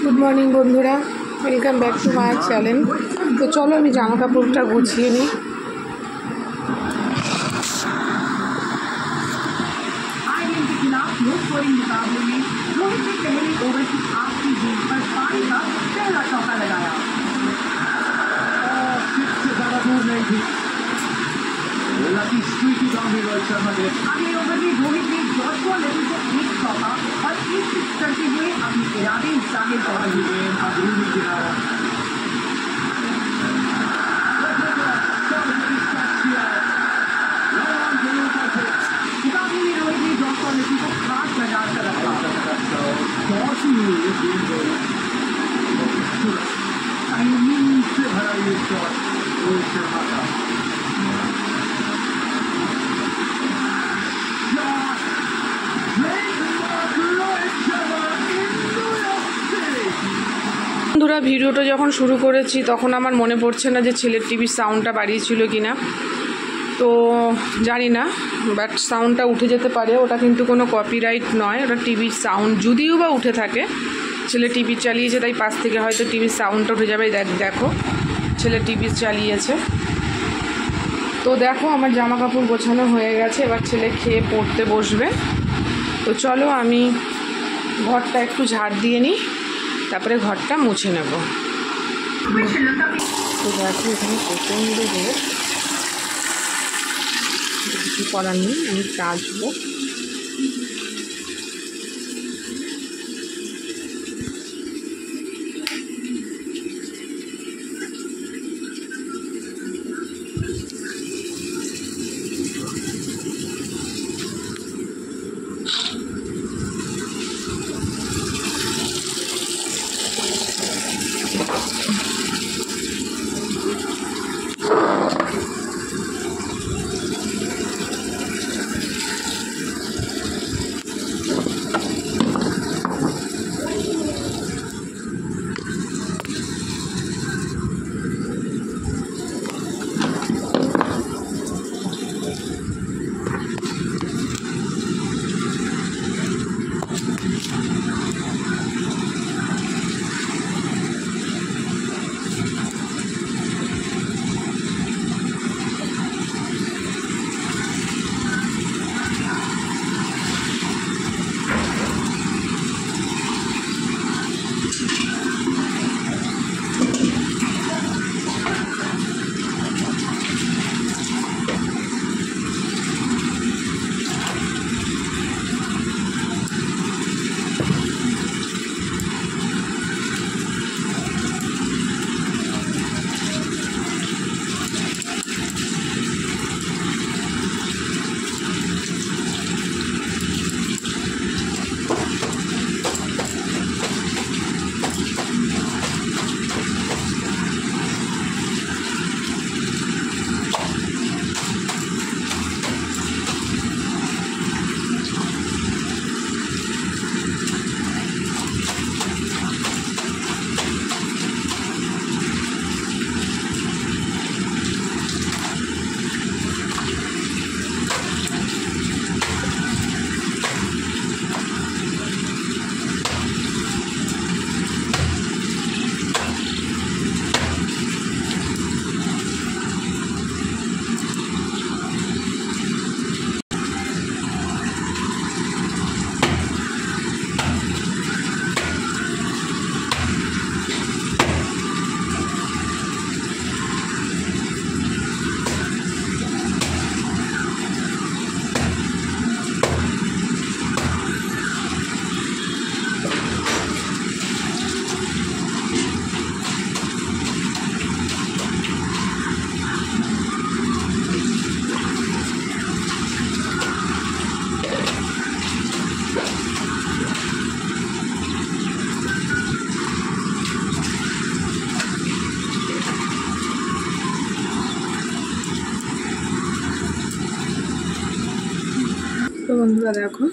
Good morning बंधुरा welcome back to my channel. तो चलो मैं जामा कापड़टा गुछिए नी। Lucky streaky boundary Rohit Sharma के अगले ओवर में रोहित ने जॉर्ज लेवल को एक चौका और एक सिक्स करते हुए अपने इरादे जाहिर कर दिए। अंदरूनी किनारा मुकाबले में रोहित ने जॉर्ज लेवल को खास बाजार कर रखा। बहुत ही टाइमिंग से भरा ये शॉट रोहित शर्मा का। বন্ধুরা ভিডিওটা যখন শুরু করেছি তখন আমার মনে পড়ছে না যে ছেলের টিভির সাউন্ডটা বাড়িয়েছিল কিনা, তো জানি না, বাট সাউন্ডটা উঠে যেতে পারে। ওটা কিন্তু কোনো কপিরাইট নয়, ওটা টিভির সাউন্ড। যদিও বা উঠে থাকে, ছেলে টিভি চালিয়েছে তাই পাশ থেকে হয়তো টিভির সাউন্ডটা উঠে যাবে। দেখো ছেলে টিভি চালিয়েছে। তো দেখো আমার জামা কাপড় গোছানো হয়ে গেছে, এবার ছেলে খেয়ে পড়তে বসবে। তো চলো আমি ঘরটা একটু ঝাড় দিয়ে নিই, তারপরে ঘরটা মুছে নেব। তো দেখো এখানে প্রচণ্ড রোদ, কিছু করার নেই, আমি কাচবো। তো বন্ধুরা দেখো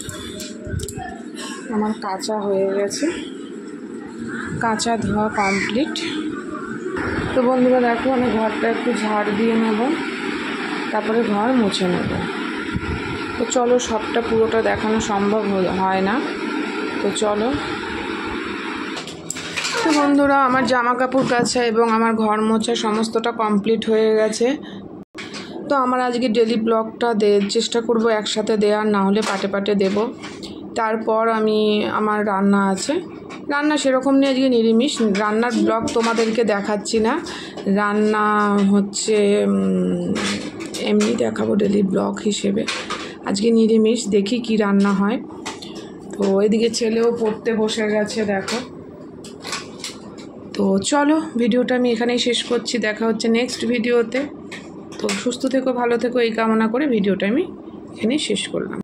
আমার কাঁচা হয়ে গেছে, কাঁচা ধোয়া কমপ্লিট। তো বন্ধুরা দেখো আমি ঘরটা একটু ঝাড় দিয়ে নেব, তারপরে ঘর মুছে নেব। তো চলো, সবটা পুরোটা দেখানো সম্ভব হয় না, তো চলো। তো বন্ধুরা, আমার জামা কাপড় কাচা এবং আমার ঘর মোছা সমস্তটা কমপ্লিট হয়ে গেছে। তো আমার আজকে ডেলি ব্লগটা চেষ্টা করব একসাথে দেওয়ার, না হলে পাটে পাটে দেব। তারপর আমার রান্না আছে, রান্না সেরকম নেই, আজকে নিরামিষ। রান্নার ব্লগ তোমাদেরকে দেখাচ্ছি না, রান্না হচ্ছে এমনি দেখাবো ডেলি ব্লগ হিসেবে। আজকে নিরামিষ, দেখি কি রান্না হয়। তো এদিকে ছেলেও পড়তে বসে গেছে, দেখো। তো চলো, ভিডিওটা আমি এখানেই শেষ করছি, দেখা হচ্ছে নেক্সট ভিডিওতে। তো সুস্থ থেকো, ভালো থেকো, এই কামনা করে ভিডিওটা আমি এখানেই শেষ করলাম।